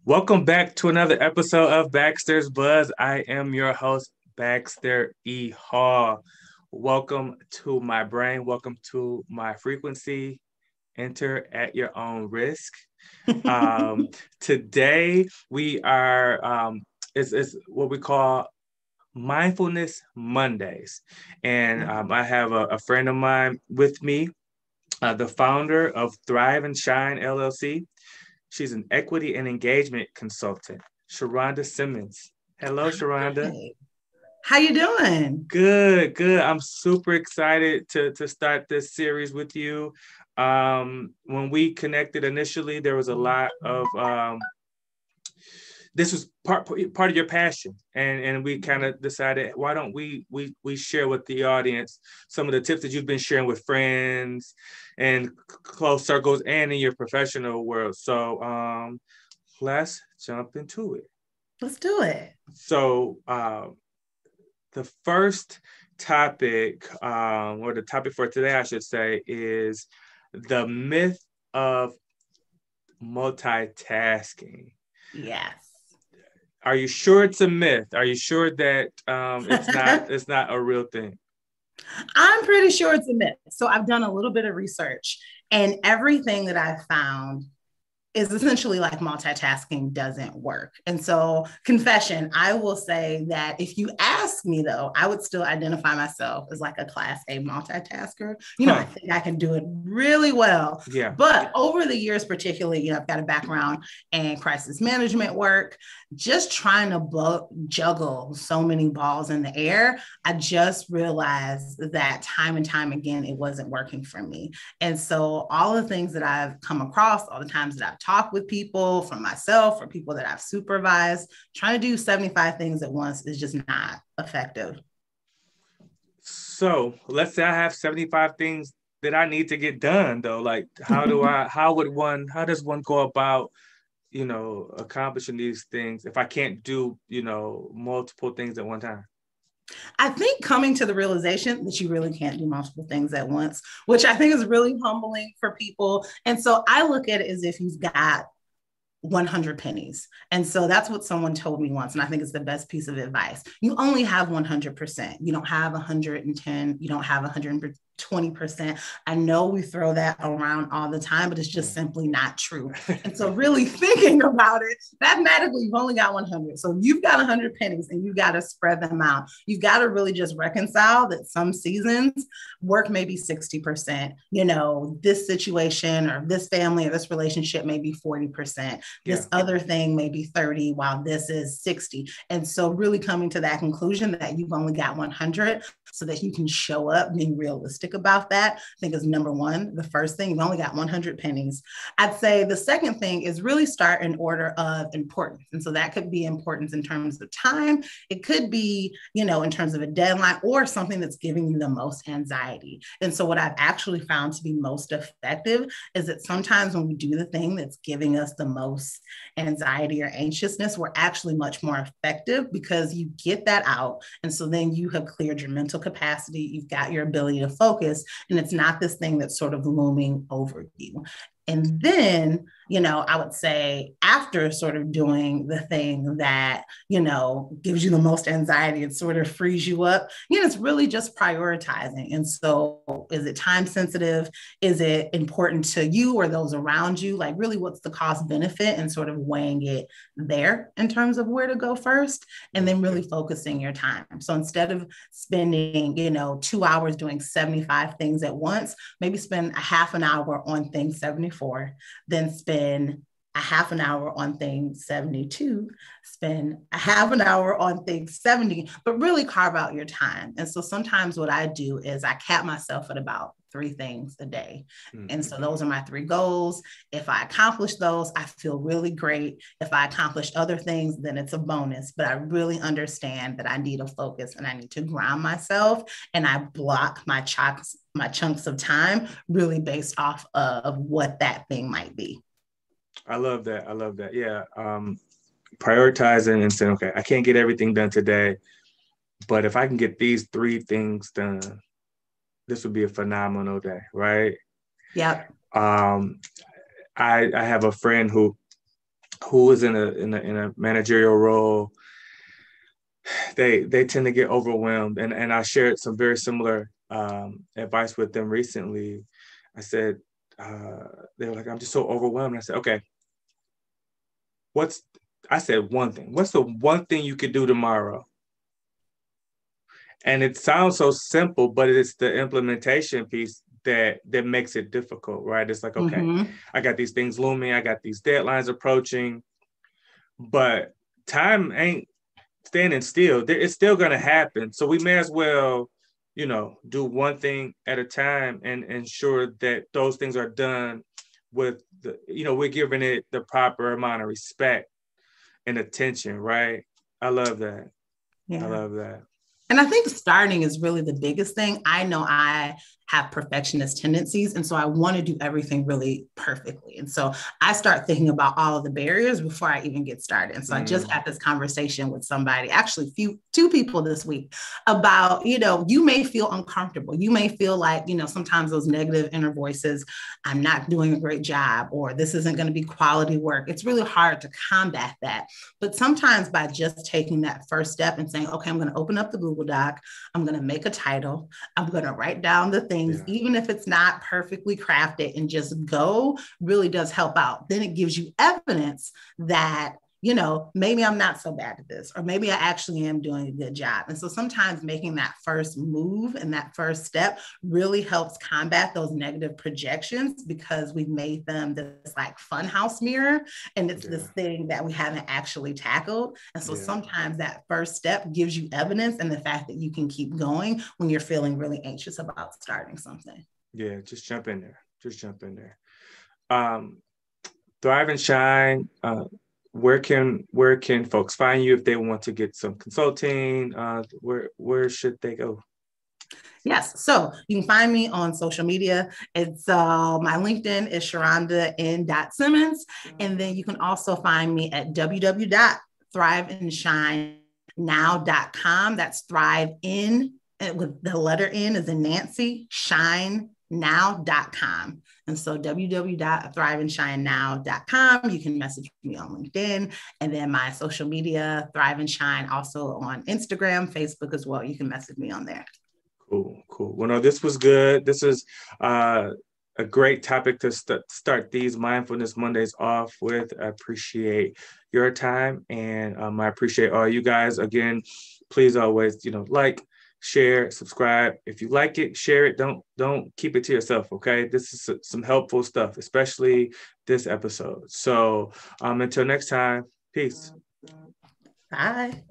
Welcome back to another episode of Baxter's Buzz. I am your host, Baxter E. Hall. Welcome to my brain. Welcome to my frequency. Enter at your own risk. Um, Today we are it's what we call Mindfulness Mondays, and I have a friend of mine with me, the founder of Thrive and Shine LLC. She's an equity and engagement consultant, Sharonda Simmons. Hello, Sharonda. Hi. How you doing? Good, good. I'm super excited to start this series with you. When we connected initially, there was a lot of this was part of your passion, and we kind of decided, why don't we share with the audience some of the tips that you've been sharing with friends and close circles and in your professional world. So let's jump into it. Let's do it. So the first topic, or the topic for today, I should say, is the myth of multitasking. Yes. Are you sure it's a myth? Are you sure that it's not a real thing? I'm pretty sure it's a myth. So I've done a little bit of research, and everything that I've found is essentially like multitasking doesn't work. And so, confession, I will say that if you ask me though, I would still identify myself as like a class A multitasker. I think I can do it really well. Yeah. But over the years, particularly, I've got a background in crisis management work, just trying to juggle so many balls in the air. I just realized that time and time again, it wasn't working for me. And so all the things that I've come across, all the times that I've talked with people, from myself or people that I've supervised, trying to do 75 things at once is just not effective. So let's say I have 75 things that I need to get done though. Like how does one go about, accomplishing these things if I can't do, multiple things at one time? I think coming to the realization that you really can't do multiple things at once, which I think is really humbling for people. And so I look at it as if you've got 100 pennies. And so that's what someone told me once. And I think it's the best piece of advice. You only have 100%. You don't have 110. You don't have 120%. I know we throw that around all the time, but it's just simply not true. And so really thinking about it, mathematically, you've only got 100. So you've got 100 pennies and you've got to spread them out. You've got to really just reconcile that some seasons work may be 60%, this situation or this family or this relationship may be 40%. This other thing may be 30 while this is 60. And so really coming to that conclusion that you've only got 100 so that you can show up being realistic about that, I think is number one. The first thing, you've only got 100 pennies. I'd say the second thing is really start in order of importance. And so that could be importance in terms of time. It could be, in terms of a deadline or something that's giving you the most anxiety. And so what I've actually found to be most effective is that sometimes when we do the thing that's giving us the most anxiety or anxiousness, we're actually much more effective because you get that out. And so then you have cleared your mental capacity, you've got your ability to focus, and it's not this thing that's sort of looming over you. And then, I would say after sort of doing the thing that, gives you the most anxiety and sort of frees you up, it's really just prioritizing. And so is it time sensitive? Is it important to you or those around you? Like really what's the cost benefit and sort of weighing it there in terms of where to go first, and then really focusing your time. So instead of spending, 2 hours doing 75 things at once, maybe spend a half an hour on thing 74, then spend a half an hour on thing 72, spend a half an hour on thing 70, but really carve out your time. And so sometimes what I do is I cap myself at about 3 things a day. Mm-hmm. And so those are my 3 goals. If I accomplish those, I feel really great. If I accomplish other things, then it's a bonus. But I really understand that I need to focus and I need to ground myself. And I block my chunks of time really based off of what that thing might be. I love that. I love that. Yeah. Prioritizing and saying, okay, I can't get everything done today, but if I can get these 3 things done, this would be a phenomenal day, right? Yeah. I have a friend who who is in a managerial role, they tend to get overwhelmed. And I shared some very similar advice with them recently. I said, they were like, I'm just so overwhelmed. I said, okay, what's I said one thing. What's the one thing you could do tomorrow? And it sounds so simple, but it's the implementation piece that makes it difficult, right? It's like, okay, Mm-hmm. I got these things looming, I got these deadlines approaching, but time ain't standing still. It's still going to happen. So we may as well, do one thing at a time and ensure that those things are done with we're giving it the proper amount of respect and attention, right? I love that. I Yeah. love that. And I think starting is really the biggest thing. I know I have perfectionist tendencies. And so I want to do everything really perfectly. And so I start thinking about all of the barriers before I even get started. And so I just had this conversation with somebody, actually two people this week about, you may feel uncomfortable. You may feel like, sometimes those negative inner voices, I'm not doing a great job, or this isn't going to be quality work. It's really hard to combat that. But sometimes by just taking that first step and saying, okay, I'm going to open up the Google Doc, I'm going to make a title, I'm going to write down the things, even if it's not perfectly crafted, and just go, really does help out. Then it gives you evidence that, maybe I'm not so bad at this, or maybe I actually am doing a good job. And so sometimes making that first move and that first step really helps combat those negative projections, because we've made them this like funhouse mirror, and it's this thing that we haven't actually tackled. And so sometimes that first step gives you evidence, and the fact that you can keep going when you're feeling really anxious about starting something. Yeah, just jump in there. Just jump in there. Thrive and Shine. Where can folks find you if they want to get some consulting? Where should they go? Yes. So you can find me on social media. It's my LinkedIn is Sharonda N. Simmons. And then you can also find me at www.thriveandshinenow.com. That's Thrive in, with the letter N as in Nancy, shine now.com. And so www.thriveandshinenow.com. You can message me on LinkedIn, and then my social media, Thrive and Shine, also on Instagram, Facebook as well. You can message me on there. Cool. Well, no, this was good. This is a great topic to start these Mindfulness Mondays off with. I appreciate your time, and I appreciate all you guys. Again, please always, like, share, subscribe. If you like it, share it. Don't keep it to yourself. Okay, this is some helpful stuff, especially this episode. So until next time, peace. Bye.